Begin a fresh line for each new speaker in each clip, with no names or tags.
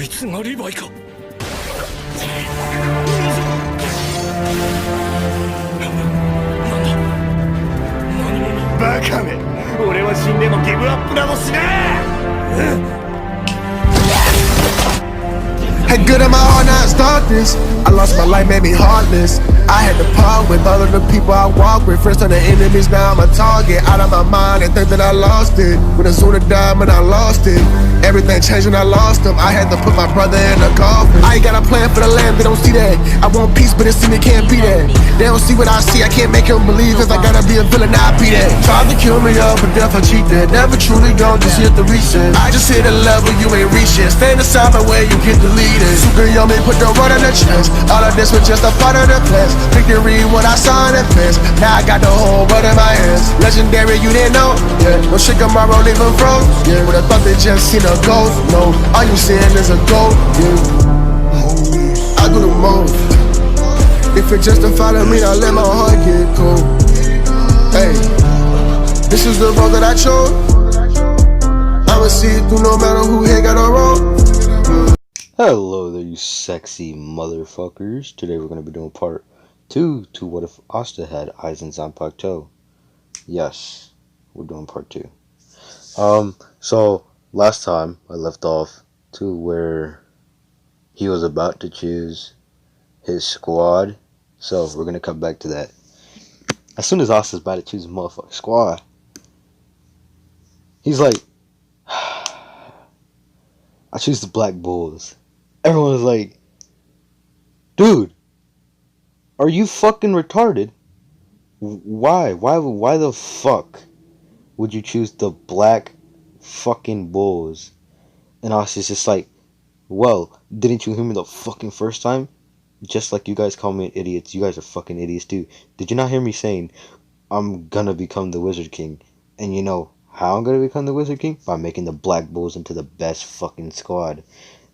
いつがリヴァイか。
バカめ、俺は死んでもギブアップなどしねえ。Had good in my heart, now I start this. I lost my life, made me heartless. I had to part with all of the people I walk with. Friends turn to enemies, now I'm a target. Out of my mind and think that I lost it. When Azuna died, man, I lost it. Everything changed when I lost him. I had to put my brother in a coffin. I ain't got a plan for the land, they don't see that. I want peace, but it seems they can't be that. They don't see what I see, I can't make them believe. Cause I gotta be a villain, I be that. Tried to kill me up, but death I cheat that. Never truly gone, just hit the reset. I just hit a level you ain't reached yet. Stand aside my way, you get deleted. Super yummy, put the run in the chest. All of this was just a part of the class. Victory when I saw it fast. Now I got the whole world in my hands. Legendary, you didn't know? Yeah, no shit tomorrow, leave them froze. Yeah, would have thought they just seen a ghost. No, all you seeing is a ghost. Yeah, I do the most. If it justified to me, I let my heart get cold. Hey, this is the road that I chose. I'ma see it through no matter who here got a road.
Hello there, you sexy motherfuckers. Today we're going to be doing part 2 to What If Asta Had Aizen Zanpakuto. Yes, we're doing part 2. So last time I left off to where he was about to choose his squad. So we're going to come back to that. As soon as Asta's about to choose his motherfucking squad, he's like, I choose the Black Bulls. Everyone's like, dude, are you fucking retarded? Why the fuck would you choose the Black fucking Bulls? And Asta's just like, well, didn't you hear me the fucking first time? Just like you guys call me idiots, you guys are fucking idiots too. Did you not hear me saying, I'm gonna become the Wizard King? And you know how I'm gonna become the Wizard King? By making the Black Bulls into the best fucking squad.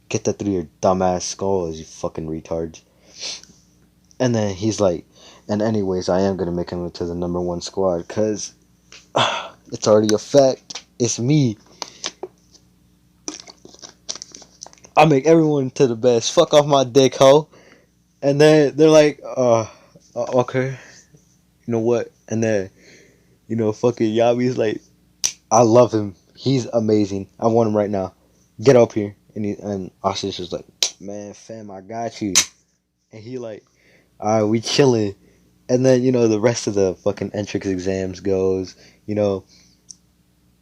Get that through your dumbass skulls, you fucking retards. And then he's like, and anyways, I am gonna make him into the #1 squad, cause it's already a fact. It's me. I make everyone into the best. Fuck off my dick, ho. And then they're like, okay, you know what? And then, you know, fucking Yami's like, I love him. He's amazing. I want him right now. Get up here. And Asta's just like, man, fam, I got you. And he like, alright, we chilling. And then, you know, the rest of the fucking entrance exams goes, you know,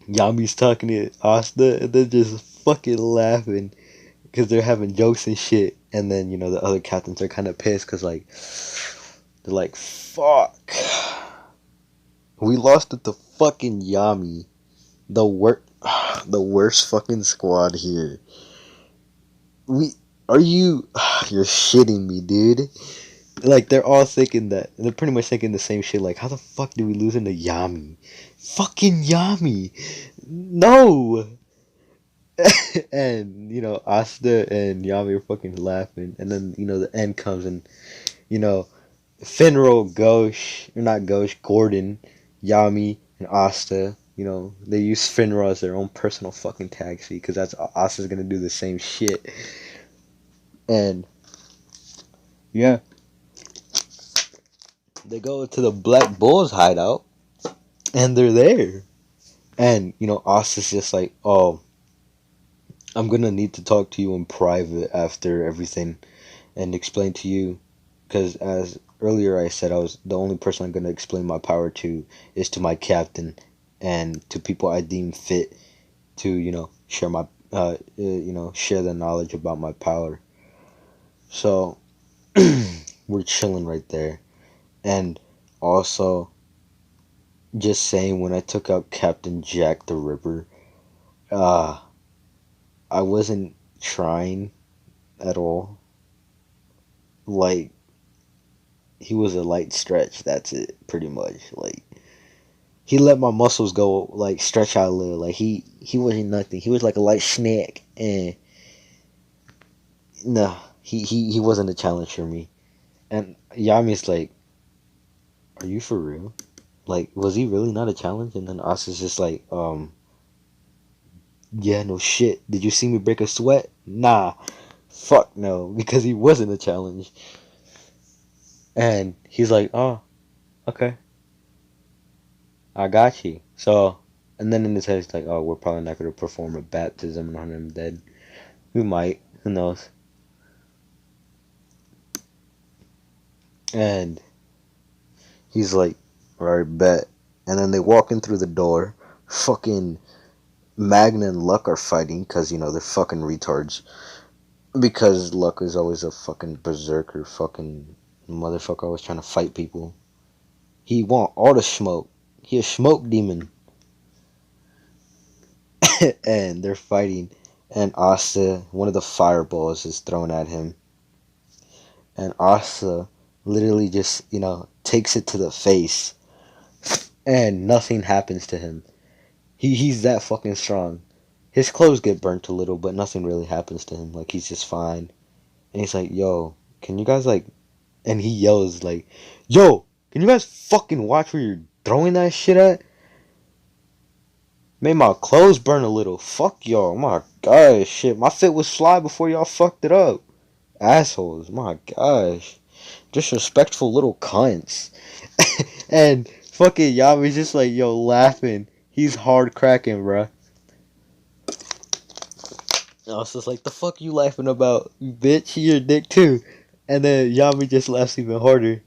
Yami's talking to Asta, and they're just fucking laughing because they're having jokes and shit. And then, you know, the other captains are kind of pissed because, like, they're like, fuck. We lost it to fucking Yami. The worst fucking squad here. You're shitting me, dude. Like, they're all thinking that, they're pretty much thinking the same shit, like, how the fuck did we lose into Yami? Fucking Yami! No! And, you know, Asta and Yami are fucking laughing, and then, you know, the end comes, and, you know, Gordon, Yami, and Asta, you know, they use Finra as their own personal fucking taxi, because that's, Asta's gonna do the same shit. And, yeah. They go to the Black Bulls hideout, and they're there. And, you know, Asta's just like, oh, I'm gonna need to talk to you in private after everything and explain to you, because as earlier I said, I was the only person I'm gonna explain my power to is to my captain and to people I deem fit to, you know, share my, share the knowledge about my power. So, we're chilling right there. And also, just saying, when I took out Captain Jack the Ripper, I wasn't trying at all. Like, he was a light stretch, that's it, pretty much. Like, he let my muscles go, like, stretch out a little. Like, he wasn't nothing. He was like a light snack, and no, he wasn't a challenge for me. And Yami's like, are you for real? Like, was he really not a challenge? And then Asta's just like, Yeah, no shit. Did you see me break a sweat? Nah. Fuck no, because he wasn't a challenge. And he's like, oh, okay, I got you. So, and then in his head, he's like, oh, we're probably not going to perform a baptism on him dead. We might. Who knows? And he's like, alright, bet. And then they walk in through the door. Fucking Magna and Luck are fighting because, they're fucking retards. Because Luck is always a fucking berserker, fucking motherfucker, always trying to fight people. He want all the smoke. He a smoke demon. And they're fighting. And Asta, one of the fireballs is thrown at him. And Asta literally just, takes it to the face. And nothing happens to him. He's that fucking strong. His clothes get burnt a little, but nothing really happens to him. Like, he's just fine. And he's like, yo, can you guys, like... And he yells, like, yo, can you guys fucking watch where you're throwing that shit at? Made my clothes burn a little. Fuck y'all. My gosh, shit. My fit was fly before y'all fucked it up. Assholes. My gosh. Disrespectful little cunts. And fucking Yami's just like, yo, laughing. He's hard cracking, bruh. I was just like, the fuck you laughing about? Bitch, you're a dick too. And then Yami just laughs even harder.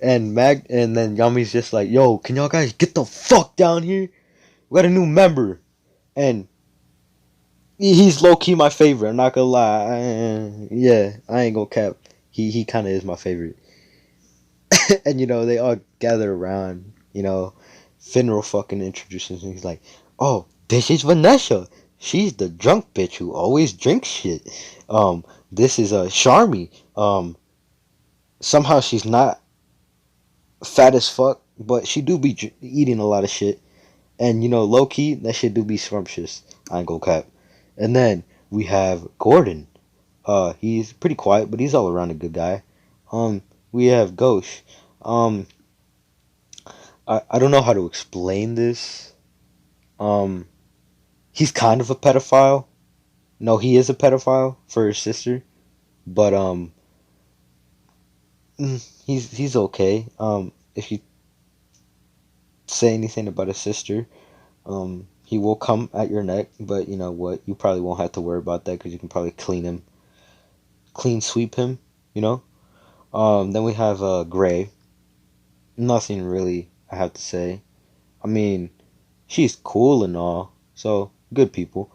And then Yami's just like, yo, can y'all guys get the fuck down here? We got a new member. And he's low key my favorite. I'm not gonna lie. Yeah, I ain't gonna cap. He kind of is my favorite. And they all gather around. Finral fucking introduces him. He's like, "Oh, this is Vanessa. She's the drunk bitch who always drinks shit. This is Charmy. Somehow she's not fat as fuck, but she do be eating a lot of shit. And low key, that shit do be scrumptious. I ain't gonna cap. And then we have Gordon. He's pretty quiet, but he's all around a good guy. We have Ghosh. Um, I don't know how to explain this. Um, he's kind of a pedophile. No, he is a pedophile for his sister, but he's okay. If you say anything about his sister, he will come at your neck. But you know what? You probably won't have to worry about that because you can probably clean sweep him. You know. Then we have Gray. Nothing really I have to say. I mean, she's cool and all, so good people.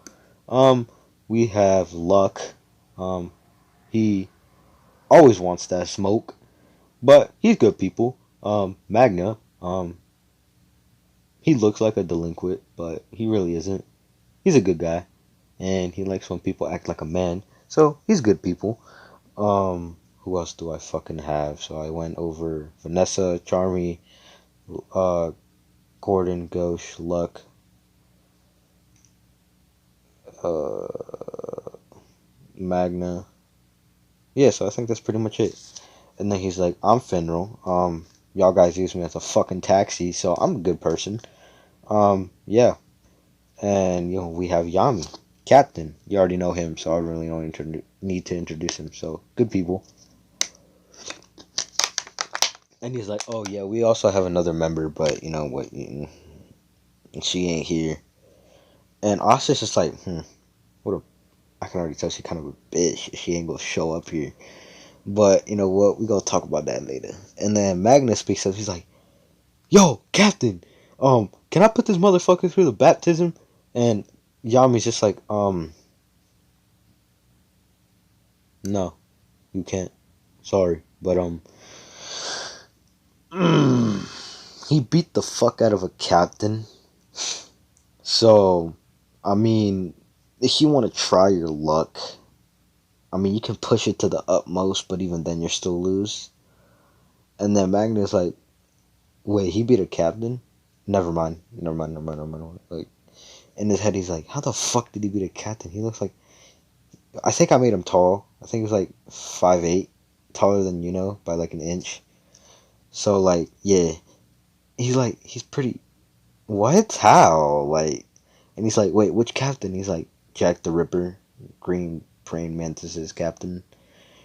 Um, we have Luck. Um, he always wants that smoke, but he's good people. Magna. He looks like a delinquent, but he really isn't. He's a good guy, and he likes when people act like a man. So he's good people. Who else do I fucking have? So I went over Vanessa, Charmy, uh, Gordon, Ghosh, Luck, uh, Magna. Yeah, so I think that's pretty much it. And then he's like, I'm Finral. Y'all guys use me as a fucking taxi, so I'm a good person. Yeah. And, we have Yami, Captain. You already know him, so I really don't need to introduce him. So, good people. And he's like, oh, yeah, we also have another member, but you know what? She ain't here. And Asta's just like, what a... I can already tell she kind of a bitch. She ain't gonna show up here. But, you know what? We gonna talk about that later. And then Magnus speaks up. He's like, yo, Captain, can I put this motherfucker through the baptism? And Yami's just like, no, you can't. Sorry. But, he beat the fuck out of a captain. So, I mean, if you want to try your luck, I mean, you can push it to the utmost, but even then, you're still lose. And then Magnus like, wait, he beat a captain? Never mind. Like, in his head, he's like, how the fuck did he beat a captain? He looks like, I think I made him tall. I think he was like 5'8", taller than by like an inch. So like, yeah, he's pretty. What? How? Like, And he's like, wait, which captain? He's like, Jack the Ripper, Green Praying Mantis's captain.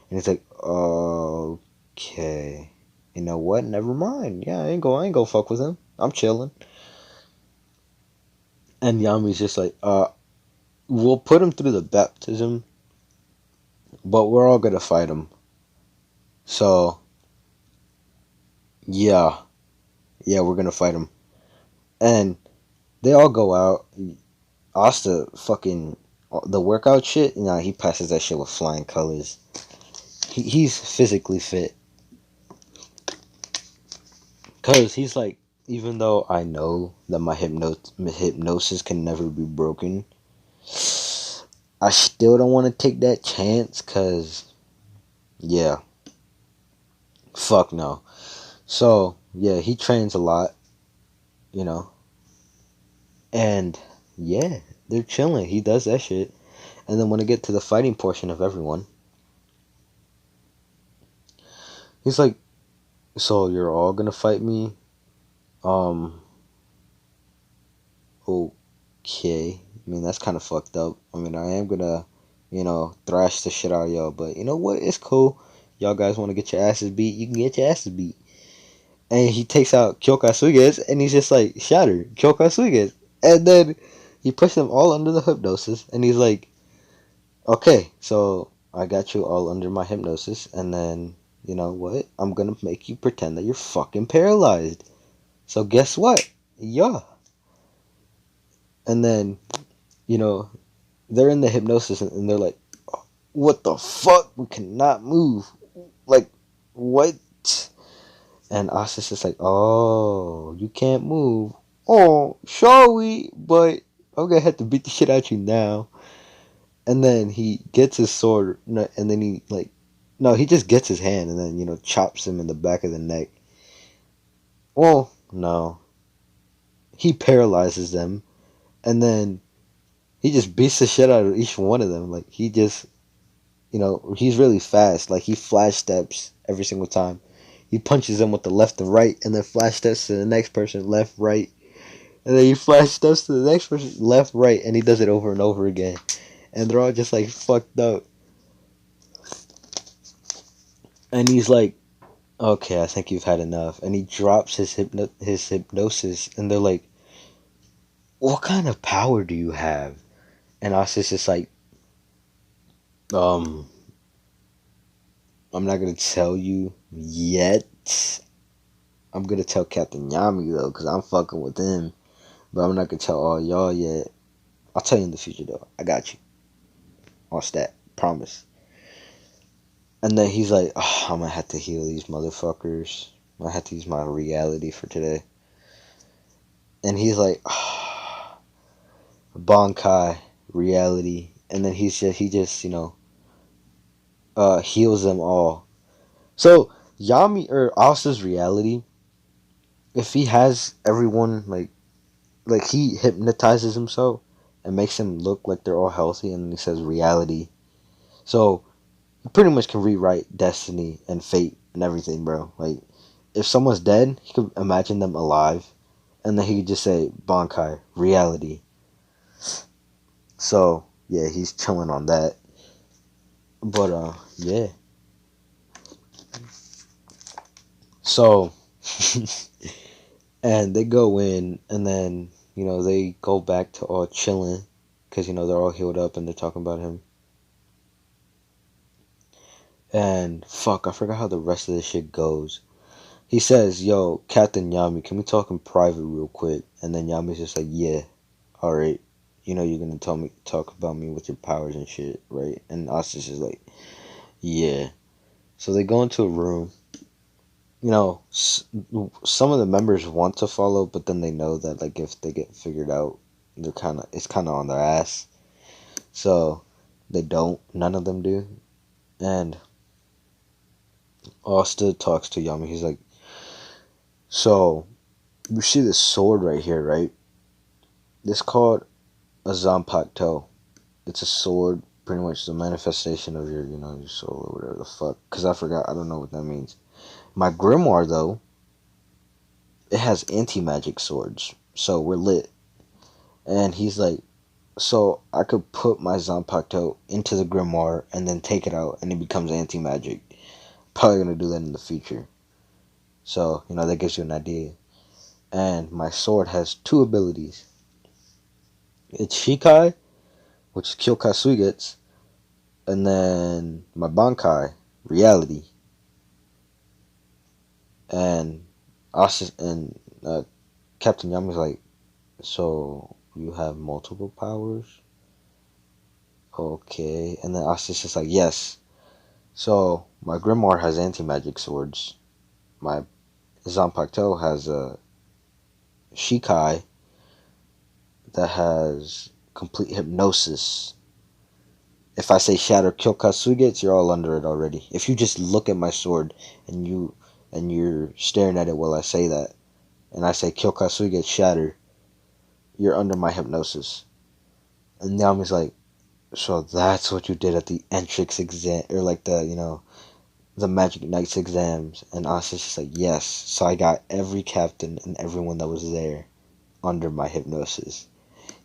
And he's like, okay. You know what? Never mind. Yeah, I ain't go fuck with him. I'm chilling. And Yami's just like, we'll put him through the baptism, but we're all gonna fight him. So, yeah. Yeah, we're gonna fight him. And they all go out. Asta fucking the workout shit. You know, he passes that shit with flying colors. He's physically fit. Cause he's like, even though I know that my hypnosis can never be broken, I still don't want to take that chance. Cause yeah, fuck no. So yeah, he trains a lot, you know, and yeah, they're chilling. He does that shit, and then when I get to the fighting portion of everyone, he's like, "So you're all gonna fight me?" Um, okay. I mean, that's kind of fucked up. I mean, I am gonna, thrash the shit out of y'all, but you know what? It's cool. Y'all guys want to get your asses beat? You can get your asses beat. And he takes out Kyokasuges, and he's just like, shatter, Kyokasuges. And then he pushed them all under the hypnosis, and he's like, okay, so I got you all under my hypnosis, and then, you know what? I'm gonna make you pretend that you're fucking paralyzed. So guess what? Yeah. And then, you know, they're in the hypnosis, and they're like, what the fuck? We cannot move. Like, what? And Asta's just like, oh, you can't move. Oh, shall we? But I'm gonna have to beat the shit out you now. And then he gets his sword, and then he, like, no, he just gets his hand and then, chops him in the back of the neck. Well, no. He paralyzes them, and then he just beats the shit out of each one of them. Like, he just, he's really fast. Like, he flash steps every single time. He punches them with the left and right, and then flash steps to the next person, left, right. And then he flash steps to the next person, left, right, and he does it over and over again. And they're all just, like, fucked up. And he's like, okay, I think you've had enough. And he drops his hypnosis, and they're like, what kind of power do you have? And Asta's just like, um, I'm not gonna tell you yet. I'm gonna tell Captain Yami though, cause I'm fucking with him. But I'm not gonna tell all y'all yet. I'll tell you in the future though. I got you. On stat, promise. And then he's like, oh, I'm gonna have to heal these motherfuckers. I have to use my reality for today. And he's like, oh, Bankai reality. And then he just heals them all. So Yami or Asa's reality, if he has everyone like he hypnotizes himself and makes them look like they're all healthy, and then he says reality. So he pretty much can rewrite destiny and fate and everything, bro. Like, if someone's dead, he could imagine them alive, and then he could just say Bankai reality. So yeah, he's chilling on that. But yeah. So and they go in, and then they go back to all chilling, because they're all healed up and they're talking about him. And fuck, I forgot how the rest of this shit goes. He says, yo, Captain Yami, can we talk in private real quick? And then Yami's just like, yeah, alright. You're gonna talk about me with your powers and shit, right? And Asta's just like, yeah. So they go into a room. Some of the members want to follow, but then they know that, like, if they get figured out, it's kind of on their ass. So they don't. None of them do. And Asta talks to Yami. He's like, so you see this sword right here, right? It's called a Zanpakuto. It's a sword, pretty much the manifestation of your soul or whatever the fuck. Because I forgot. I don't know what that means. My grimoire, though, it has anti-magic swords. So we're lit. And he's like, so I could put my Zanpakuto into the grimoire and then take it out and it becomes anti-magic. Probably gonna do that in the future. So, that gives you an idea. And my sword has two abilities. It's Shikai, which is Kyokasugetsu, and then my Bankai, Reality. And and Captain Yami's like, so you have multiple powers? Okay. And then Asta's just like, yes. So my Grimoire has anti-magic swords. My Zanpakuto has a Shikai that has complete hypnosis. If I say Shatter Kyokasugetsu, you're all under it already. If you just look at my sword and you're staring at it while I say that, and I say Kyokasugetsu Shatter, you're under my hypnosis. And Naomi's like, so that's what you did at the entrance exam, or like the Magic Knights exams. And Asa's just like, yes. So I got every captain and everyone that was there under my hypnosis.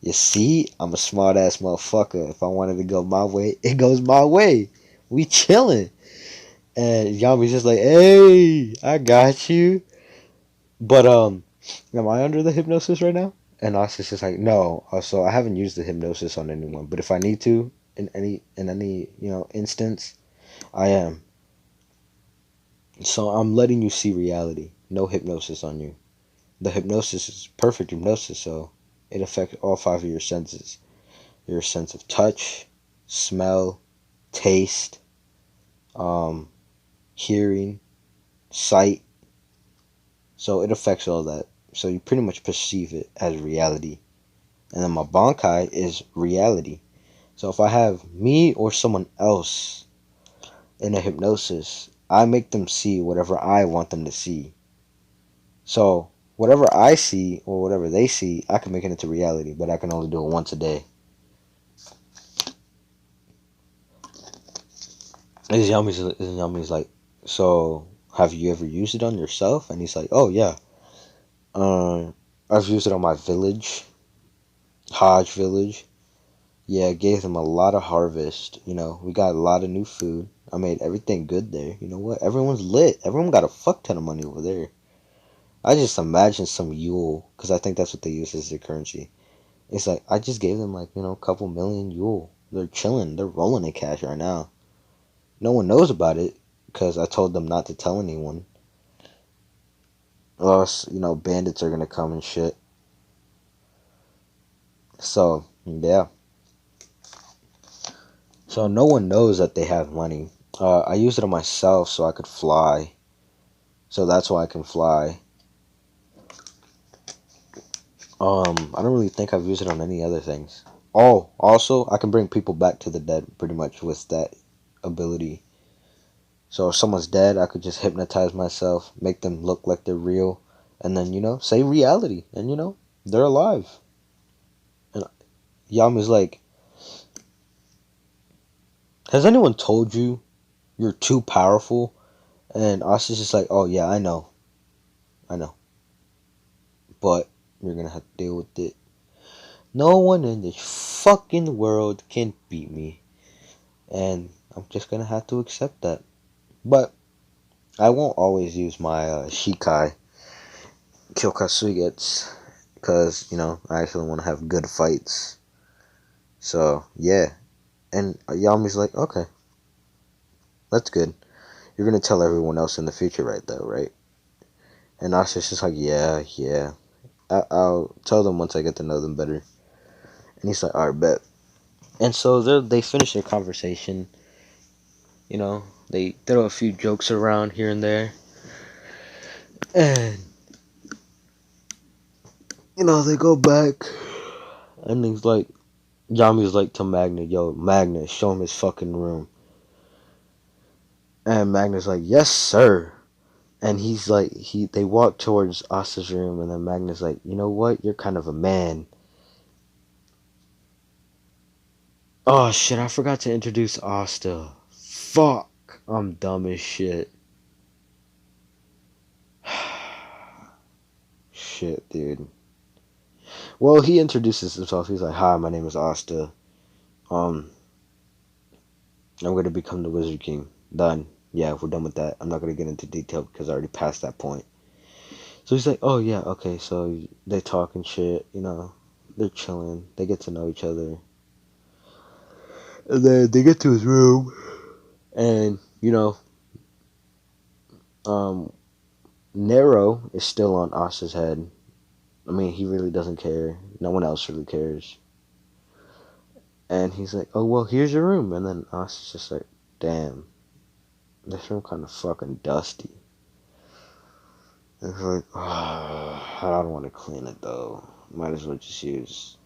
You see, I'm a smart ass motherfucker. If I wanted to go my way, it goes my way. We chilling. And Yami's just like, hey, I got you. But am I under the hypnosis right now? And Asa's just like, no. So I haven't used the hypnosis on anyone, but if I need to, in any instance, I am. So I'm letting you see reality. No hypnosis on you. The hypnosis is perfect hypnosis, so it affects all five of your senses. Your sense of touch, smell, taste, um, hearing, sight. So it affects all that. So you pretty much perceive it as reality. And then my Bankai is reality. So if I have me or someone else in a hypnosis, I make them see whatever I want them to see. So whatever I see or whatever they see, I can make it into reality, but I can only do it once a day. And Yami's like, so have you ever used it on yourself? And he's like, oh yeah. I've used it on my village, Hodge village. Yeah, it gave them a lot of harvest. We got a lot of new food. I made everything good there. You know what? Everyone's lit. Everyone got a fuck ton of money over there. I just imagine some Yule, because I think that's what they use as their currency. It's like, I just gave them like, a couple million Yule. They're chilling. They're rolling in cash right now. No one knows about it, because I told them not to tell anyone. Or else, bandits are going to come and shit. So, yeah. So no one knows that they have money. I used it on myself so I could fly. So that's why I can fly. I don't really think I've used it on any other things. Oh, also, I can bring people back to the dead pretty much with that ability. So if someone's dead, I could just hypnotize myself, make them look like they're real, and then, say reality, and, they're alive. And Yami's like, has anyone told you you're too powerful? And Asa's just like, oh yeah, I know. But you're gonna have to deal with it. No one in this fucking world can beat me. And I'm just gonna have to accept that. But I won't always use my Shikai Kyokasugetsu. Because, I actually want to have good fights. So, yeah. And Yami's like, okay. That's good. You're gonna tell everyone else in the future, right, though, right? And Asa's just like, yeah. I'll tell them once I get to know them better. And he's like, alright, bet. And so they finish their conversation. They throw a few jokes around here and there. And, they go back. And he's like, Yami's like to Magna, yo, Magna, show him his fucking room. And Magna's like, yes, sir. And he's like, they walk towards Asta's room. And then Magna's like, you know what? You're kind of a man. Oh, shit, I forgot to introduce Asta. Fuck. I'm dumb as shit. Shit, dude. Well, he introduces himself. He's like, "Hi, my name is Asta. Um, I'm gonna become the Wizard King." Done. Yeah, we're done with that. I'm not gonna get into detail because I already passed that point. So he's like, "Oh yeah, okay." So they talk and shit. They're chilling. They get to know each other. And then they get to his room, and um, Nero is still on Asta's head. I mean, he really doesn't care. No one else really cares. And he's like, "Oh well, here's your room." And then Asta's just like, "Damn, this room kind of fucking dusty." And it's like, oh, I don't want to clean it though. Might as well just use.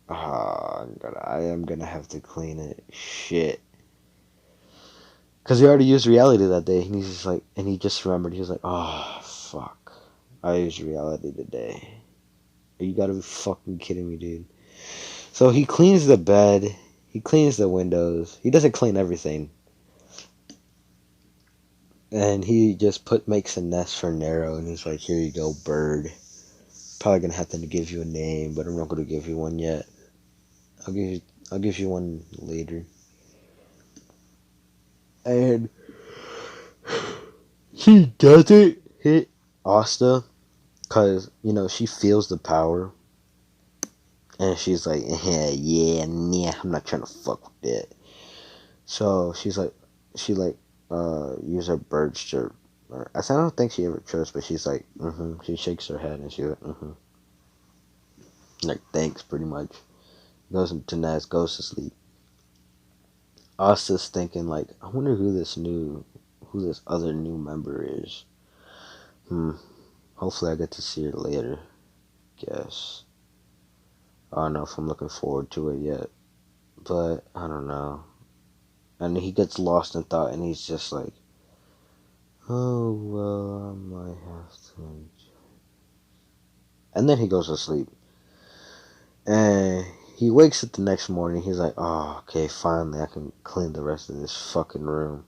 I am gonna have to clean it. Shit. Because he already used reality that day, and he's just like, and he just remembered. He was like, "Oh fuck, I used reality today." You gotta be fucking kidding me, dude. So he cleans the bed, he cleans the windows. He doesn't clean everything, and he just makes a nest for Nero, and he's like, "Here you go, bird. Probably gonna have to give you a name, but I'm not gonna give you one yet. I'll give you I'll give you one later." And he doesn't hit Asta because she feels the power, and she's like, yeah, nah, I'm not trying to fuck with that. So she use her bird chirp. I don't think she ever chirps, but she's like, mm-hmm. She shakes her head and she's like, mm-hmm. Like, thanks, pretty much. Goes into Naz, goes to sleep. Asta's thinking like, I wonder who this other new member is. Hopefully I get to see her later. Guess. I don't know if I'm looking forward to it yet, but I don't know. And he gets lost in thought, and he's just like, oh well, I might have to. And then he goes to sleep, and he wakes up the next morning. He's like, oh, okay, finally I can clean the rest of this fucking room.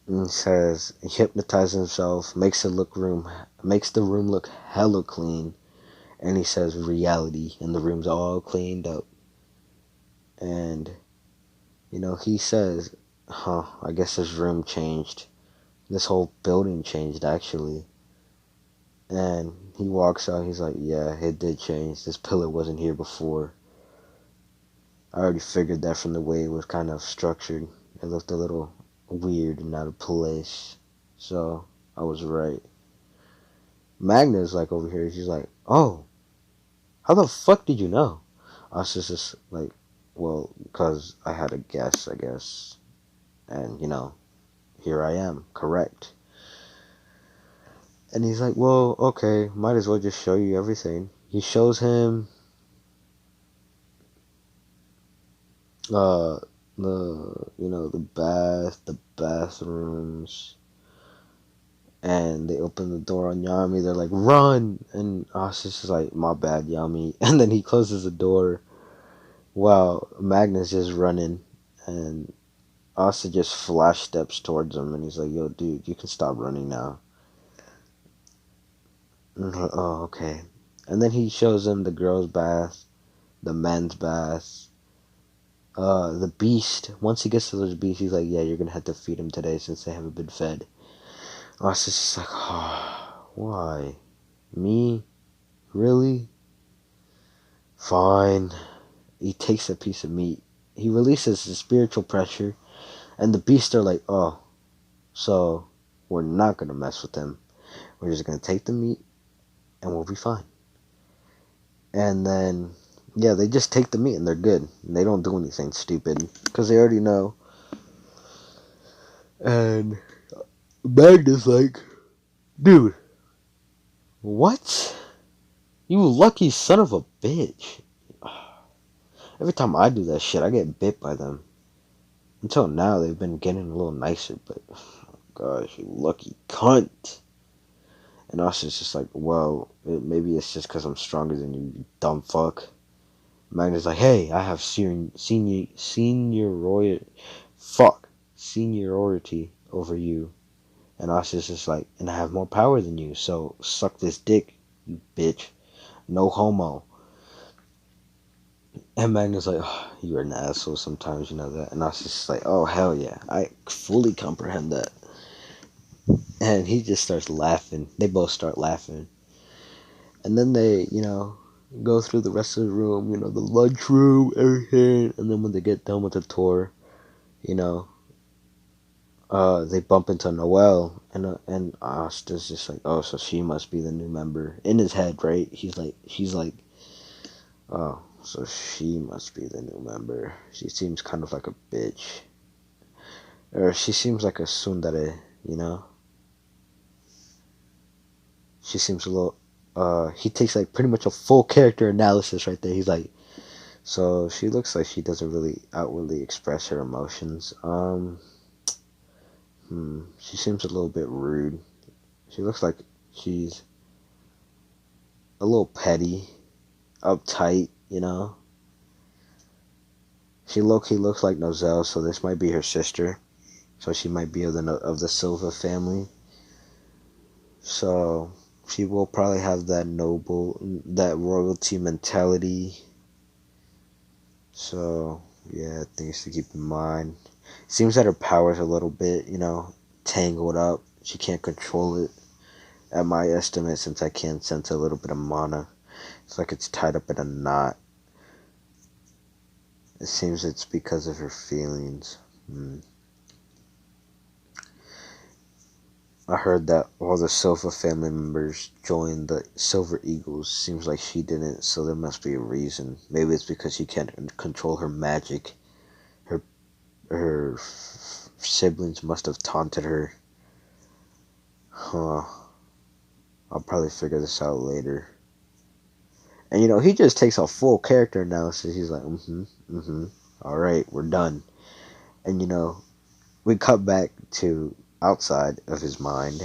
And he says he hypnotizes himself, makes the room look hella clean, and he says reality, and the room's all cleaned up. And he says, I guess this room changed. This whole building changed actually. And he walks out, he's like, yeah, it did change. This pillar wasn't here before. I already figured that from the way it was kind of structured. It looked a little weird and out of place. So I was right. Magna's like over here, she's like, oh, how the fuck did you know? I was just like, well, because I had a guess, I guess. And, here I am, correct. And he's like, well, okay, might as well just show you everything. He shows him uh the bathrooms, and they open the door on Yami. They're like, run, and Asa's just like, my bad, Yami. And then he closes the door while Magnus just running, and Asa just flash steps towards him, and he's like, yo, dude, you can stop running now. And like, oh, okay. And then he shows him the girls' bath, the men's bath, the beast. Once he gets to the beast, he's like, yeah, you're gonna have to feed him today since they haven't been fed. Asa's just like, oh, why? Me? Really? Fine. He takes a piece of meat. He releases the spiritual pressure, and the beasts are like, oh, so we're not gonna mess with him. We're just gonna take the meat, and we'll be fine. And then, yeah, they just take the meat and they're good. They don't do anything stupid because they already know. And Magnus like, dude, what? You lucky son of a bitch. Every time I do that shit, I get bit by them. Until now, they've been getting a little nicer, but oh gosh, you lucky cunt. And Austin's just like, well, maybe it's just because I'm stronger than you, you dumb fuck. Magnus like, hey, I have seniority over you. And Asta's just like, and I have more power than you, so suck this dick, you bitch. No homo. And Magnus like, oh, you're an asshole sometimes, you know that. And Asta's just like, oh hell yeah, I fully comprehend that. And he just starts laughing. They both start laughing. And then they, go through the rest of the room, the lunchroom, everything. And then when they get done with the tour, you know, they bump into Noelle, and Asta's just like, oh, so she must be the new member in his head, right? She's like, oh, so she must be the new member. She seems kind of like a bitch, or she seems like a tsundere, you know. She seems a little. He takes like pretty much a full character analysis right there. He's like, so she looks like she doesn't really outwardly express her emotions. She seems a little bit rude. She looks like she's a little petty, uptight, you know. She low-key looks like Nozelle, so this might be her sister. So she might be of the Silva family. So she will probably have that royalty mentality. So yeah, things to keep in mind. Seems that her power's a little bit, tangled up. She can't control it. At my estimate, since I can sense a little bit of mana, it's like it's tied up in a knot. It seems it's because of her feelings. I heard that all the Silva family members joined the Silver Eagles. Seems like she didn't, so there must be a reason. Maybe it's because she can't control her magic. Her siblings must have taunted her. Huh. I'll probably figure this out later. And he just takes a full character analysis. He's like, alright, we're done. And we cut back to outside of his mind,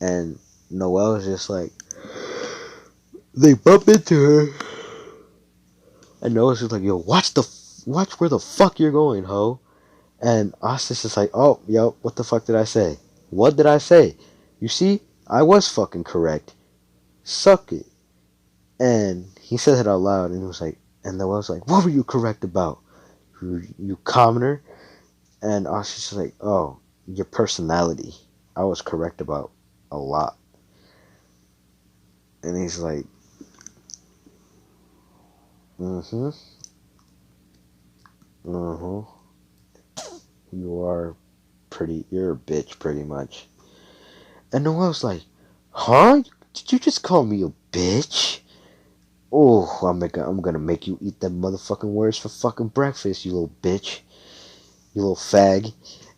and Noelle is just like, they bump into her, and Noelle's just like, yo, watch where the fuck you're going, ho. And Asta's just like, oh, yo, what the fuck did I say? What did I say? You see, I was fucking correct. Suck it. And he said it out loud, and he was like, and Noelle's like, what were you correct about? You commoner? And Asta's just like, oh, your personality. I was correct about a lot. And he's like, mm-hmm. You're a bitch, pretty much. And Noelle's like, huh? Did you just call me a bitch? Oh, I'm gonna make you eat them motherfucking words for fucking breakfast, you little bitch. You little fag.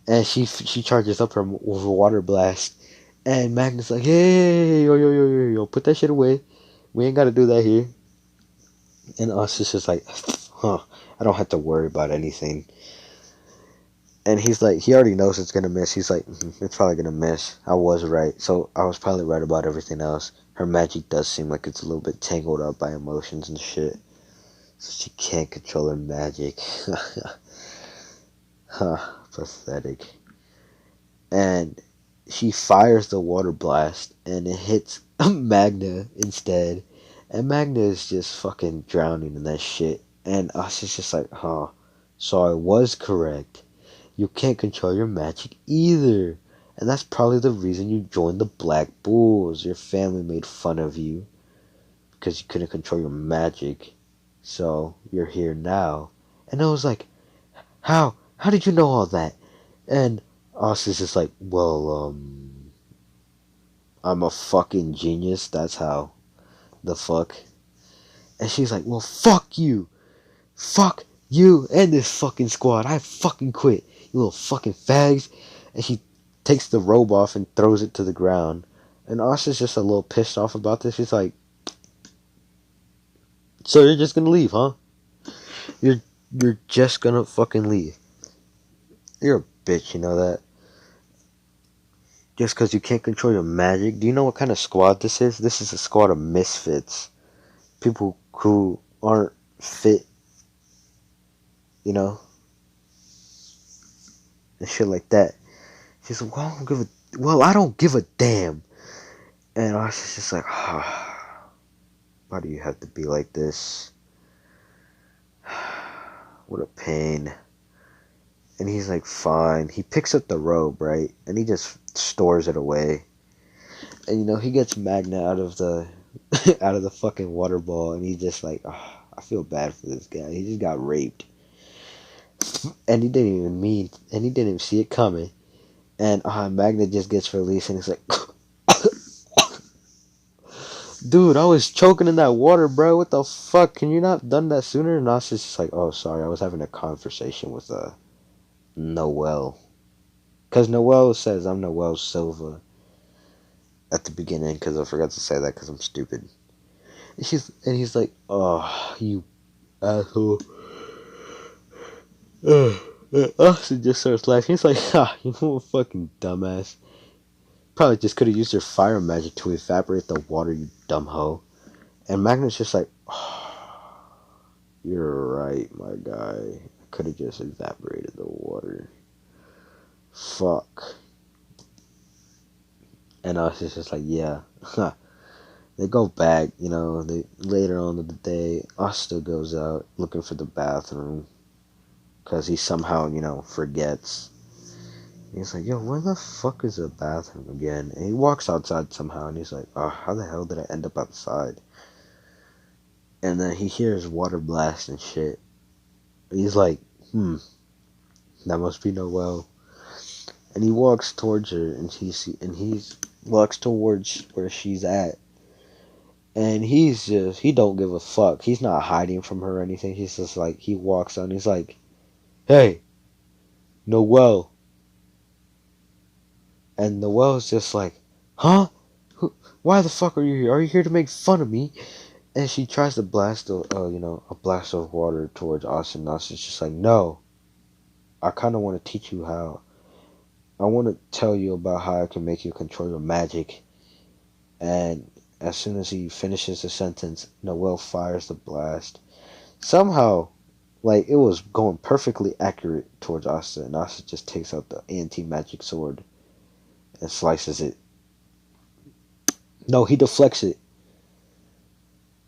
And she charges up her with a water blast. And Magnus like, hey, yo, put that shit away. We ain't gotta do that here. And us is just like, huh, I don't have to worry about anything. And he's like, he already knows it's gonna miss. He's like, it's probably gonna miss. I was right. So I was probably right about everything else. Her magic does seem like it's a little bit tangled up by emotions and shit. So she can't control her magic. Huh, pathetic. And she fires the water blast and it hits Magna instead. And Magna is just fucking drowning in that shit. And us is just like, huh. So I was correct. You can't control your magic either. And that's probably the reason you joined the Black Bulls. Your family made fun of you because you couldn't control your magic. So you're here now. And I was like, how? How did you know all that? And Austin's just like, well, I'm a fucking genius. That's how. The fuck. And she's like, well, fuck you. Fuck you and this fucking squad. I fucking quit. You little fucking fags. And she takes the robe off and throws it to the ground. And Austin's just a little pissed off about this. She's like, so you're just gonna leave, huh? You're just gonna fucking leave. You're a bitch, you know that? Just because you can't control your magic. Do you know what kind of squad this is? This is a squad of misfits. People who aren't fit, you know? And shit like that. She's like, well, I don't give a well, I don't give a damn. And I was just like, why do you have to be like this? What a pain. And he's like, fine. He picks up the robe, right? And he just stores it away. And he gets Magna out of the out of the fucking water ball, and he's just like, I feel bad for this guy. He just got raped, and he didn't even see it coming. And Magna just gets released, and he's like, dude, I was choking in that water, bro. What the fuck? Can you not done that sooner? And I was just like, oh, sorry, I was having a conversation with Noel, because Noel says I'm Noel Silva at the beginning, because I forgot to say that because I'm stupid. And he's like, oh, you asshole. Austin just starts laughing. He's like, you know what, fucking dumbass. Probably just could have used your fire magic to evaporate the water, you dumb hoe. And Magnus just like, you're right, my guy. I could have just evaporated the water. Fuck. And Austin's just like, yeah. They go back, later on in the day, Asta goes out looking for the bathroom. Because he somehow, forgets. He's like, yo, where the fuck is the bathroom again? And he walks outside somehow, and he's like, oh, how the hell did I end up outside? And then he hears water blast and shit. He's like, that must be Noelle. And he walks towards her, and he walks towards where she's at. And he don't give a fuck. He's not hiding from her or anything. He's just like, he walks on, he's like, hey, Noelle. And Noelle's just like, huh? Why the fuck are you here? Are you here to make fun of me? And she tries to blast a blast of water towards Austin. Austin's just like, no. I kind of want to teach you how. I want to tell you about how I can make you control your magic. And as soon as he finishes the sentence, Noelle fires the blast. Somehow, like, it was going perfectly accurate towards Asta. And Asta just takes out the anti-magic sword and slices it. No, he deflects it.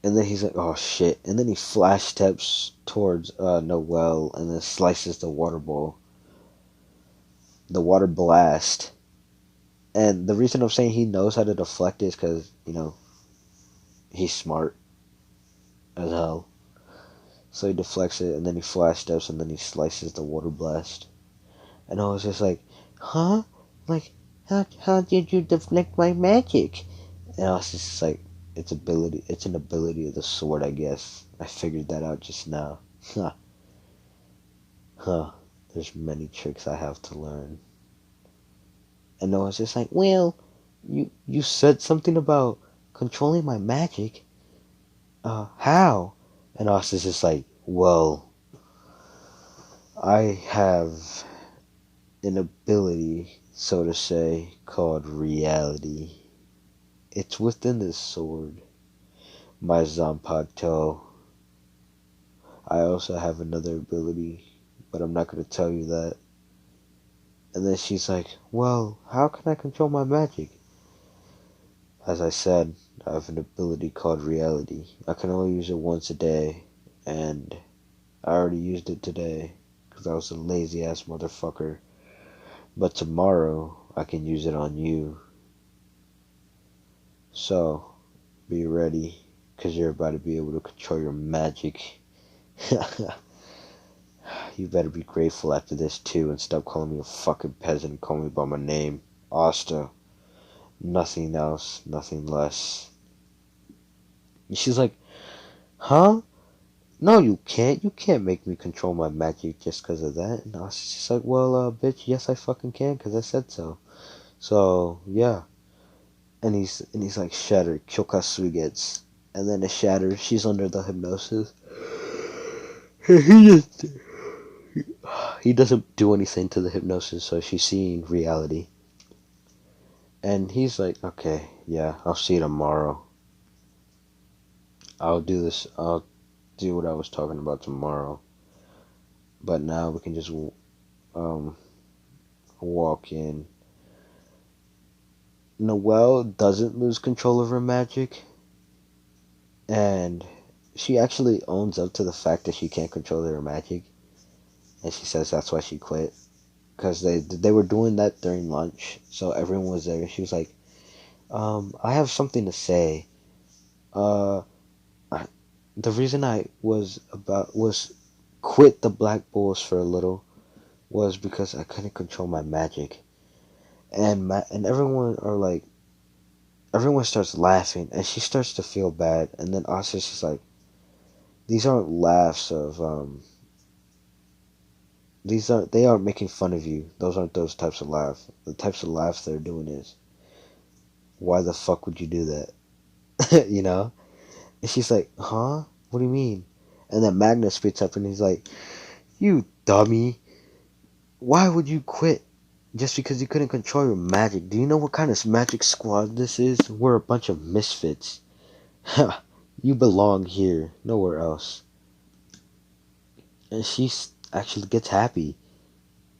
And then he's like, oh shit. And then he flash steps towards Noelle and then slices the water bowl. The water blast. And the reason I'm saying he knows how to deflect is because, he's smart as hell. So he deflects it and then he flash steps and then he slices the water blast. And I was just like, huh? Like, how did you deflect my magic? And I was just like, it's an ability of the sword, I guess. I figured that out just now. There's many tricks I have to learn. And I was just like, well, you said something about controlling my magic. How? And Austin's just like, well, I have an ability, so to say, called reality. It's within this sword, my Zanpakuto. I also have another ability, but I'm not going to tell you that. And then she's like, well, how can I control my magic? As I said, I have an ability called reality. I can only use it once a day, and I already used it today, because I was a lazy ass motherfucker. But tomorrow, I can use it on you. So, be ready, because you're about to be able to control your magic. You better be grateful after this too, and stop calling me a fucking peasant and call me by my name. Asta. Nothing else, nothing less. And she's like, huh? No, you can't. You can't make me control my magic just because of that. And Asta's just like, well, bitch, yes I fucking can, because I said so. So, yeah. And he's like, shatter, Kyokasui gets. And then it shatters, she's under the hypnosis. He doesn't do anything to the hypnosis, so she's seeing reality. And he's like, okay, yeah, I'll see you tomorrow. I'll do what I was talking about tomorrow. But now we can just walk in. Noelle doesn't lose control of her magic, and she actually owns up to the fact that she can't control her magic, and she says that's why she quit. Because they were doing that during lunch, so everyone was there. She was like, I have something to say. Uh, I, the reason I was quit the Black Bulls for a little was because I couldn't control my magic, and everyone starts laughing, and she starts to feel bad, and then Asa's just like, these aren't laughs of they aren't making fun of you. Those aren't those types of laughs. The types of laughs they're doing is, why the fuck would you do that? You know? And she's like, huh? What do you mean? And then Magnus spits up and he's like, you dummy. Why would you quit? Just because you couldn't control your magic. Do you know what kind of magic squad this is? We're a bunch of misfits. You belong here, nowhere else. And she actually gets happy.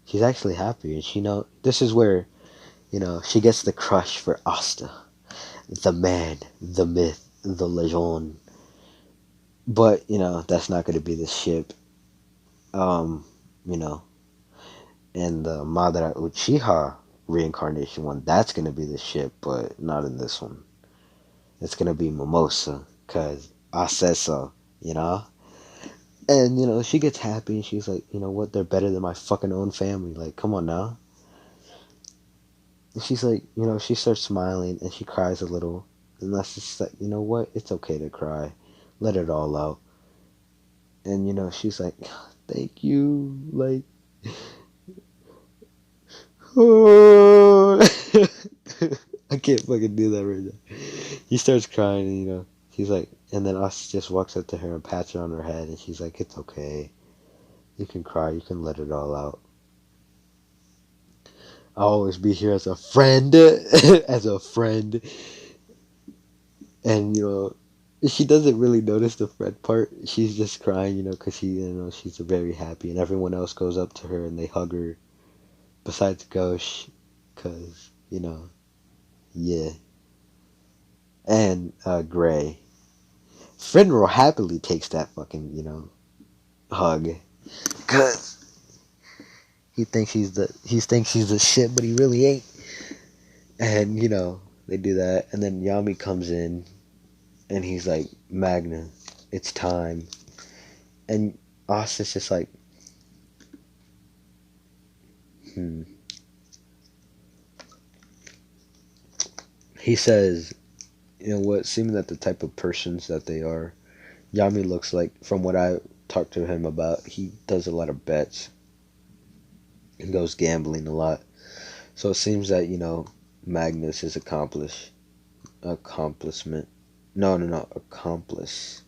She's actually happy. And this is where, she gets the crush for Asta. The man, the myth, the legend. But, that's not going to be the ship. Um, you know, in the Madara Uchiha reincarnation one, that's going to be the ship, but not in this one. It's going to be Mimosa, because I said so, you know? And, she gets happy, and she's like, you know what, they're better than my fucking own family. Like, come on now. And she's like, she starts smiling, and she cries a little. And that's just like, you know what, it's okay to cry. Let it all out. And, she's like, thank you, like, I can't fucking do that right now. He starts crying, and he's like, and then Us just walks up to her and pats her on her head, and she's like, it's okay. You can cry, you can let it all out. I'll always be here as a friend, as a friend. And, she doesn't really notice the friend part. She's just crying, because she's very happy, and everyone else goes up to her and they hug her, besides Ghosh, because, yeah. And Gray. Finral happily takes that fucking, hug. Cause he thinks he's the shit, but he really ain't. And, they do that. And then Yami comes in and he's like, Magna, it's time. And Austin's just like, He says, you know what, seeming that the type of persons that they are, Yami looks like, from what I talked to him about, he does a lot of bets. He goes gambling a lot. So it seems that, Magnus is accomplishment. No, accomplice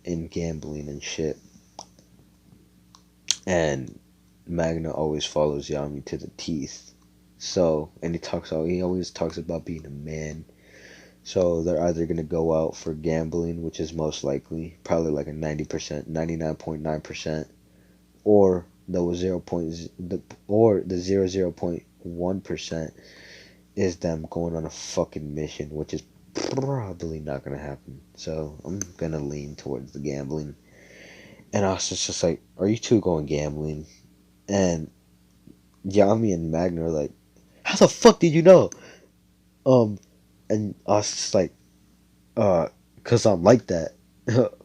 in gambling and shit. And Magna always follows Yami to the teeth. So, and he always talks about being a man. So they're either gonna go out for gambling, which is most likely, probably like a 90%, 99.9%, or the 0.1% is them going on a fucking mission, which is probably not gonna happen. So I'm gonna lean towards the gambling. And I was just like, are you two going gambling? And Yami and Magna are like, how the fuck did you know? And I was just like, cause I'm like that.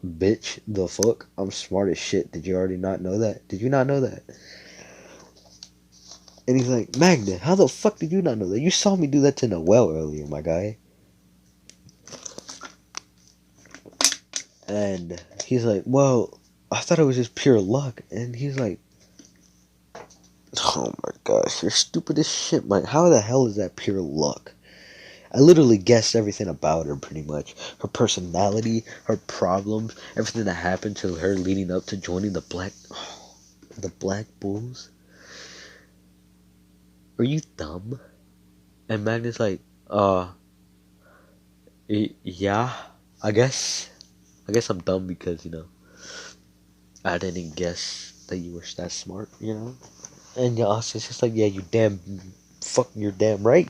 Bitch, the fuck? I'm smart as shit. Did you already not know that? Did you not know that? And he's like, Magna, how the fuck did you not know that? You saw me do that to Noelle earlier, my guy. And he's like, well, I thought it was just pure luck. And he's like, oh my gosh, you're stupid as shit, Mike. How the hell is that pure luck? I literally guessed everything about her, pretty much. Her personality, her problems, everything that happened to her leading up to joining the Black Bulls. Are you dumb? And Magnus like, yeah, I guess I'm dumb because, I didn't guess that you were that smart, And Yas is just like, yeah, you're damn right.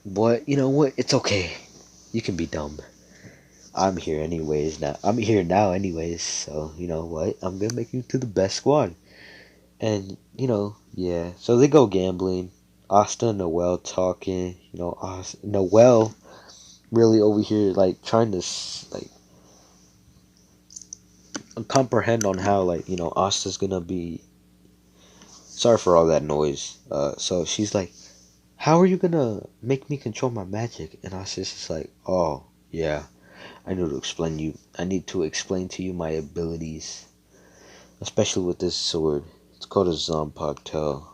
But you know what? It's okay. You can be dumb. I'm here anyways now. I'm here now anyways. So you know what? I'm gonna make you to the best squad. And yeah. So they go gambling. Asta and Noel talking. Noel really over here like trying to like comprehend on how like Asta's gonna be. Sorry for all that noise. So she's like, "How are you gonna make me control my magic?" And Asta's just like, "Oh yeah, I need to explain you. I need to explain to you my abilities, especially with this sword. It's called a Zanpakuto.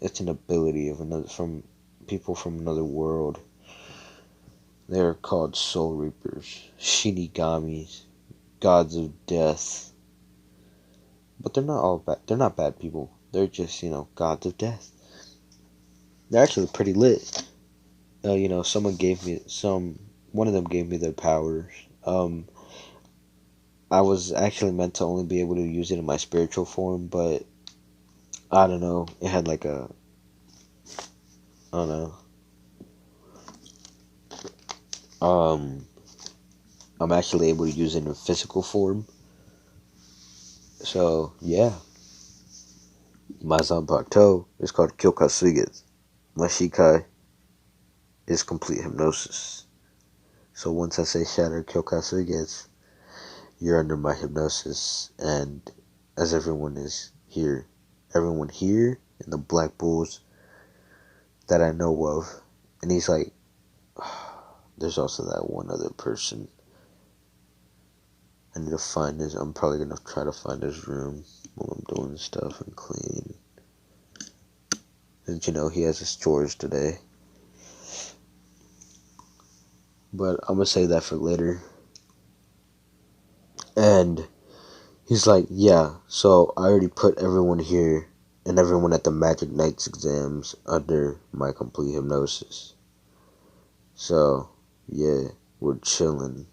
It's an ability of another from people from another world. They're called Soul Reapers, Shinigamis, gods of death. But they're not all bad. They're not bad people. They're just gods of death. They're actually pretty lit. Someone gave me some. One of them gave me their powers. Um, I was actually meant to only be able to use it in my spiritual form, but I don't know. It had like I don't know. Um, I'm actually able to use it in physical form. So yeah, my Zanpakuto is called Kyokasuget. My Shikai is complete hypnosis. So once I say Shatter Kyokasuget, you're under my hypnosis, and as everyone here in the Black Bulls that I know of, and he's like, there's also that one other person. I need to find his. I'm probably gonna try to find his room while I'm doing stuff and clean. And he has his chores today. But I'm gonna save that for later. And he's like, yeah, so I already put everyone here and everyone at the Magic Knights exams under my complete hypnosis. So, yeah, we're chilling.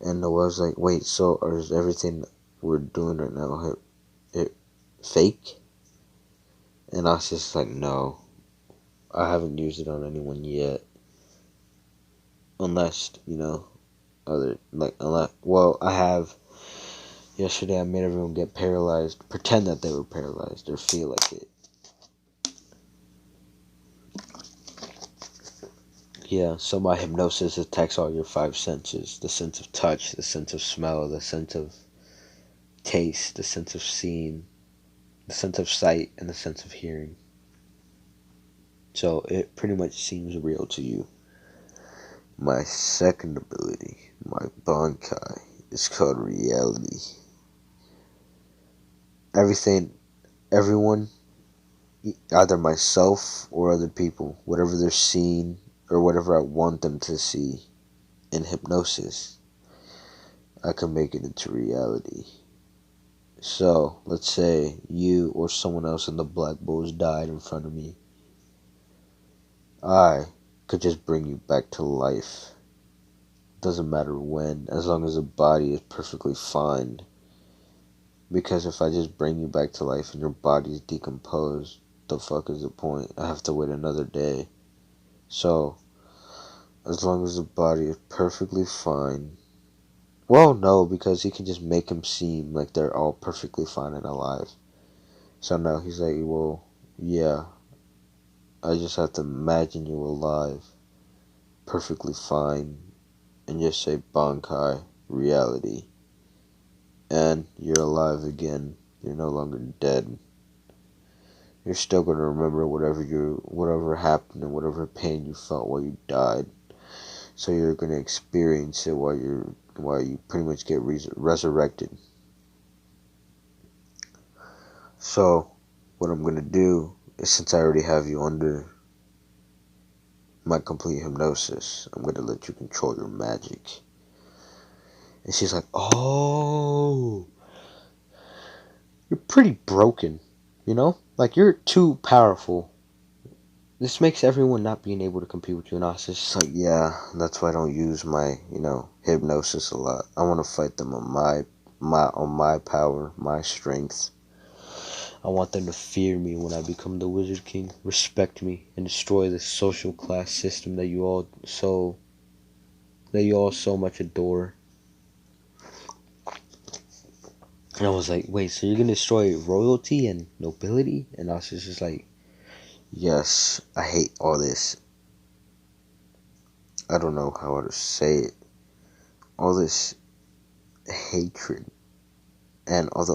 And I was like, wait, so is everything we're doing right now fake? And I was just like, no, I haven't used it on anyone yet. Unless, well, I have. Yesterday I made everyone get paralyzed, pretend that they were paralyzed or feel like it. Yeah, so my hypnosis attacks all your five senses: the sense of touch, the sense of smell, the sense of taste, the sense of seeing, the sense of sight, and the sense of hearing. So it pretty much seems real to you. My second ability, my Bankai, is called reality. Everything, everyone, either myself or other people, whatever they're seeing or whatever I want them to see in hypnosis, I can make it into reality. So, let's say you or someone else in the Black Bulls died in front of me. I could just bring you back to life. Doesn't matter when, as long as the body is perfectly fine. Because if I just bring you back to life and your body's decomposed, the fuck is the point? I have to wait another day. So, as long as the body is perfectly fine. Well, no, because he can just make them seem like they're all perfectly fine and alive. So now he's like, well, yeah, I just have to imagine you alive, perfectly fine, and just say Bankai, reality. And you're alive again. You're no longer dead. You're still gonna remember whatever happened and whatever pain you felt while you died. So you're gonna experience it while you pretty much get resurrected. So what I'm gonna do is, since I already have you under my complete hypnosis, I'm gonna let you control your magic. And she's like, oh, you're pretty broken, Like, you're too powerful. This makes everyone not being able to compete with you. And I was just like, yeah, that's why I don't use my, hypnosis a lot. I want to fight them on my power, my strength. I want them to fear me when I become the Wizard King, respect me, and destroy the social class system that you all so much adore. And I was like, wait, so you're gonna destroy royalty and nobility? And I was just like, yes, I hate all this. I don't know how to say it. All this hatred and all the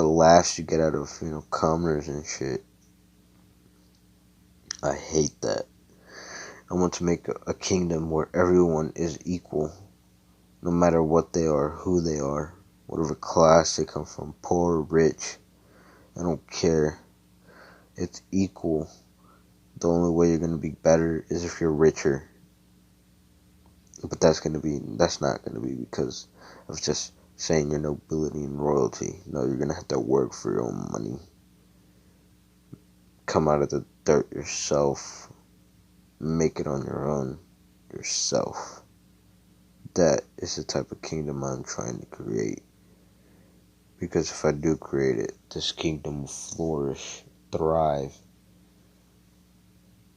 laughs you get out of commoners and shit. I hate that. I want to make a kingdom where everyone is equal, no matter what they are, who they are, whatever class they come from, poor, rich. I don't care. It's equal. The only way you're gonna be better is if you're richer. But that's not gonna be because of just saying your nobility and royalty. No, you're gonna have to work for your own money. Come out of the dirt yourself. Make it on your own yourself. That is the type of kingdom I'm trying to create. Because if I do create it, this kingdom will flourish, thrive.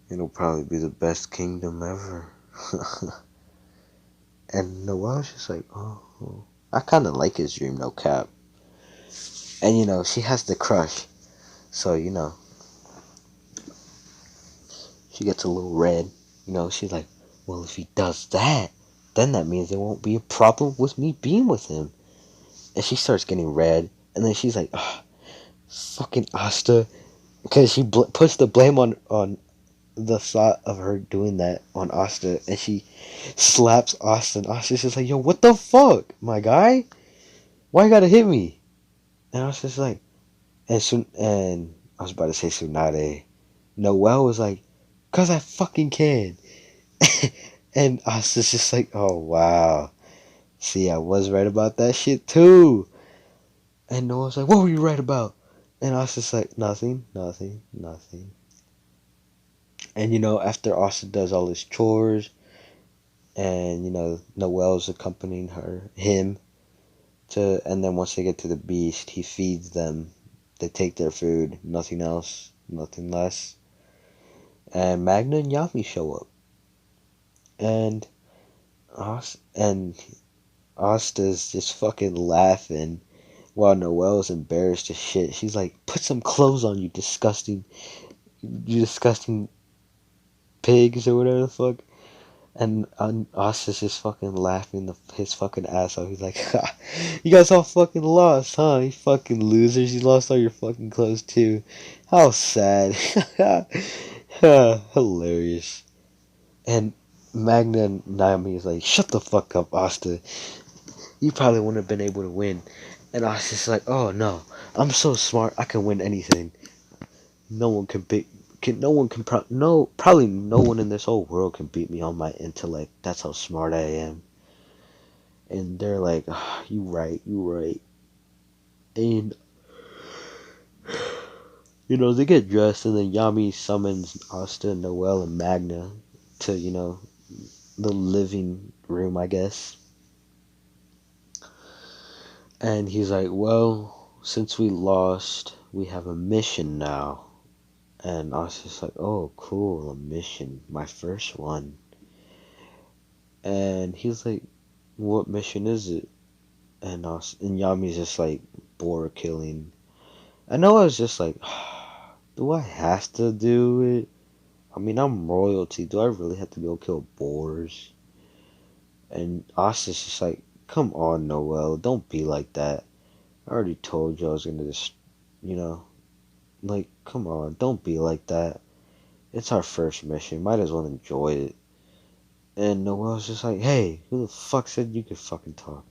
It'll probably be the best kingdom ever. And Noelle's just like, oh. I kind of like his dream, no cap. And she has the crush. So, she gets a little red. She's like, well, if he does that, then that means there won't be a problem with me being with him. And she starts getting red. And then she's like, oh, fucking Asta. Because she puts the blame on the thought of her doing that on Asta. And she slaps Asta. And Asta's just like, yo, what the fuck, my guy? Why you gotta hit me? And I was just like, and I was about to say Tsunade. Noelle was like, cause I fucking can. And Asta's just like, oh wow. See, I was right about that shit too. And Noelle's like, what were you right about? And Asta's like, nothing. And after Asta does all his chores, and Noelle's accompanying him and then once they get to the beast, he feeds them. They take their food, nothing else, nothing less. And Magna and Yami show up. And Asta's just fucking laughing while Noelle's embarrassed as shit. She's like, put some clothes on, you disgusting pigs or whatever the fuck. And Asta's just fucking laughing his fucking ass off. He's like, ha, you guys all fucking lost, huh? You fucking losers. You lost all your fucking clothes too. How sad. Hilarious. And Magna and Naomi is like, shut the fuck up, Asta. You probably wouldn't have been able to win. And Asta's like, oh no, I'm so smart, I can win anything. No one can beat. Probably no one in this whole world can beat me on my intellect. That's how smart I am. And they're like, oh, you right. And they get dressed, and then Yami summons Asta, Noelle, and Magna to the living room, I guess. And he's like, well, since we lost, we have a mission now. And I was just like, oh, cool, a mission. My first one. And he's like, what mission is it? And Yami's just like, boar killing. And I was just like, do I have to do it? I mean, I'm royalty. Do I really have to go kill boars? And Asta's just like, come on, Noelle. Don't be like that. I already told you I was going to just, like, come on, don't be like that. It's our first mission. Might as well enjoy it. And Noelle's just like, hey, who the fuck said you could fucking talk?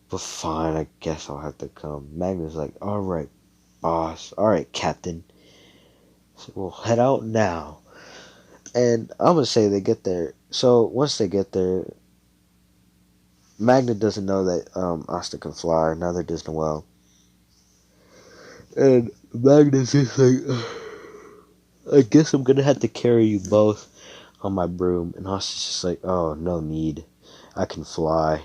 But fine, I guess I'll have to come. Magna's like, alright, boss. Alright, captain. So we'll head out now. And I'm gonna say they get there. So once they get there, Magna doesn't know that Asta can fly. Neither does Noelle. And Magna's just like, I guess I'm gonna have to carry you both on my broom. And Asta's just like, oh, no need. I can fly.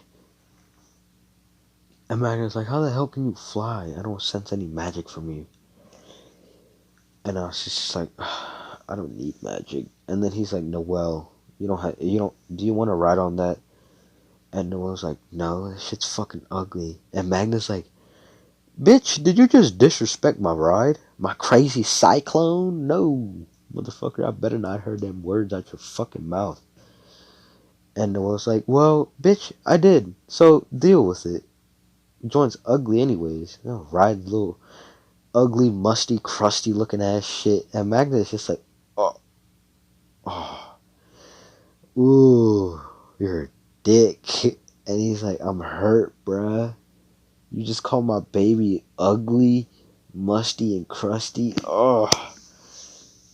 And Magnus like, how the hell can you fly? I don't sense any magic from you. And I was just like, I don't need magic. And then he's like, Noel, do you want to ride on that? And Noel's like, no, that shit's fucking ugly. And Magnus like, bitch, did you just disrespect my ride? My crazy cyclone? No, motherfucker, I better not heard them words out your fucking mouth. And Noel's like, well, bitch, I did. So deal with it. Joint's ugly anyways. You know, ride little ugly, musty, crusty looking ass shit. And Magnus just like, oh, oh, ooh, you're a dick. And he's like, I'm hurt, bruh. You just call my baby ugly, musty, and crusty. Oh,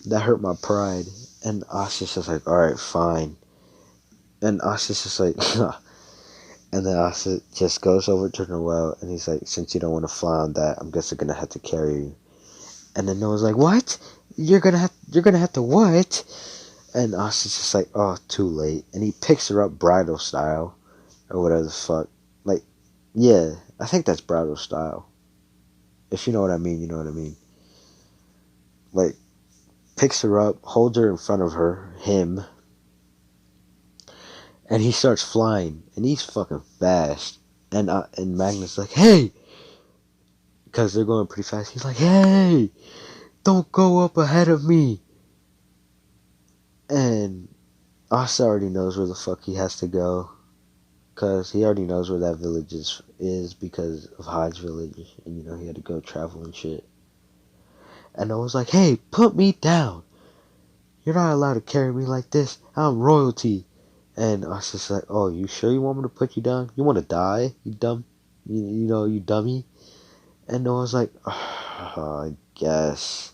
that hurt my pride. And Asta's just like, alright, fine. And Asta's just like, and then Asta just goes over to Noel and he's like, since you don't want to fly on that, I'm guessing gonna have to carry you. And then Noel's like, what? You're gonna have to what? And Asta's just like, oh, too late. And he picks her up bridal style. Or whatever the fuck. Like, yeah, I think that's bridal style. If you know what I mean, you know what I mean. Like, picks her up, holds her in front of him, and he starts flying. And he's fucking fast. And Magnus like, hey! Because they're going pretty fast. He's like, hey! Don't go up ahead of me! And Asta already knows where the fuck he has to go. Because he already knows where that village is because of Hyde's village. And, you know, he had to go travel and shit. And I was like, hey, put me down. You're not allowed to carry me like this. I'm royalty. And I was just like, oh, you sure you want me to put you down? You want to die? You dumb? You dummy? And I was like, oh, I guess.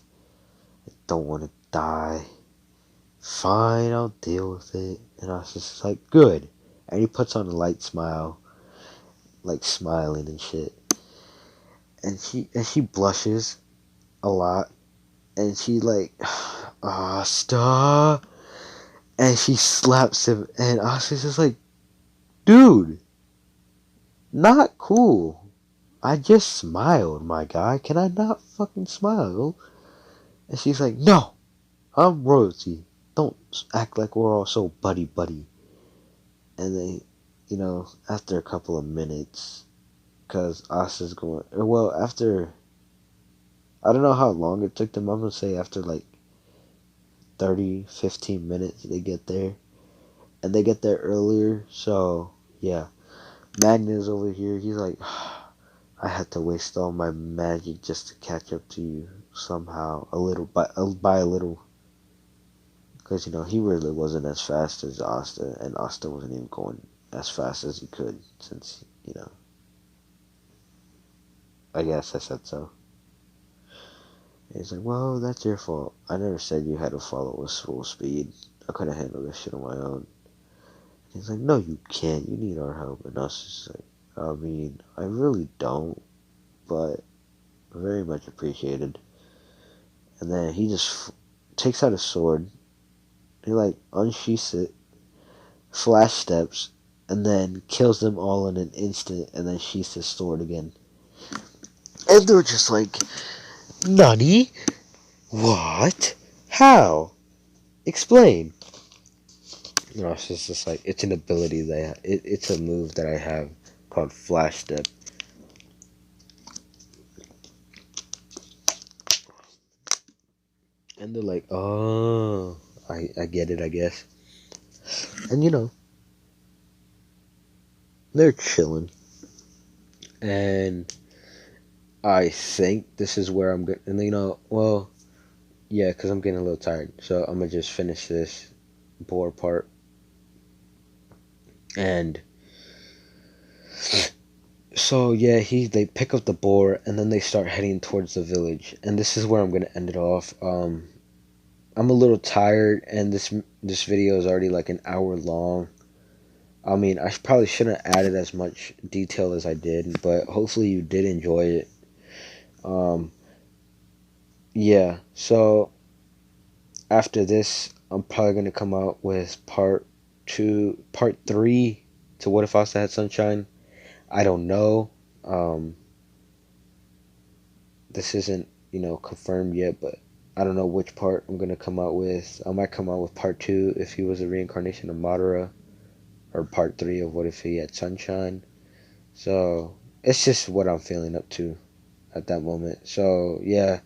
I don't want to die. Fine, I'll deal with it. And I was just like, good. And he puts on a light smile. Like smiling and shit. And she blushes a lot. And she like, Asta. And she slaps him. And Asta's just like, dude, not cool. I just smiled, my guy. Can I not fucking smile? And she's like, no, I'm royalty. Don't act like we're all so buddy-buddy. And they, you know, after a couple of minutes, because Asta's going, well, after, I don't know how long it took them. I'm going to say after like 30, 15 minutes they get there. And they get there earlier, so, yeah. Magnus over here, he's like, I had to waste all my magic just to catch up to you somehow, a little by a little, because you know he really wasn't as fast as Asta, and Asta wasn't even going as fast as he could, since you know, I guess I said so. And he's like, well, that's your fault. I never said you had to follow with full speed. I could have handled this shit on my own. And he's like, no, you can't. You need our help. And Asta's like, I mean, I really don't, but very much appreciated. And then he just takes out a sword. He like unsheaths it, flash steps, and then kills them all in an instant. And then sheaths his sword again. And they're just like, Nani? What? How? Explain. You know, it's just like it's an ability that it's a move that I have called flash step. And they're like, oh, I get it, I guess. And, you know, they're chilling. And I think this is where I'm good. And, you know, well, yeah, because I'm getting a little tired. So I'm going to just finish this boar part. And so, yeah, they pick up the boar and then they start heading towards the village. And this is where I'm going to end it off. I'm a little tired, and this video is already like an hour long. I mean, I probably shouldn't have added as much detail as I did, but hopefully you did enjoy it. Yeah, so after this, I'm probably going to come out with part 3 to What If Asta Had Sunshine. I don't know. Um, this isn't, confirmed yet, but I don't know which part I'm gonna come out with. I might come out with part two if he was a reincarnation of Madara, or part three of what if he had Sunshine. So it's just what I'm feeling up to at that moment. So yeah,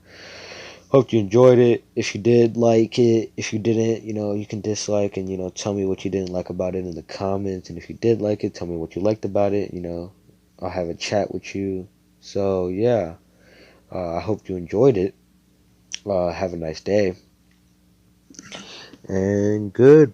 hope you enjoyed it. If you did like it, if you didn't, you can dislike and tell me what you didn't like about it in the comments. And if you did like it, tell me what you liked about it. I'll have a chat with you. So yeah, I hope you enjoyed it. Have a nice day and goodbye.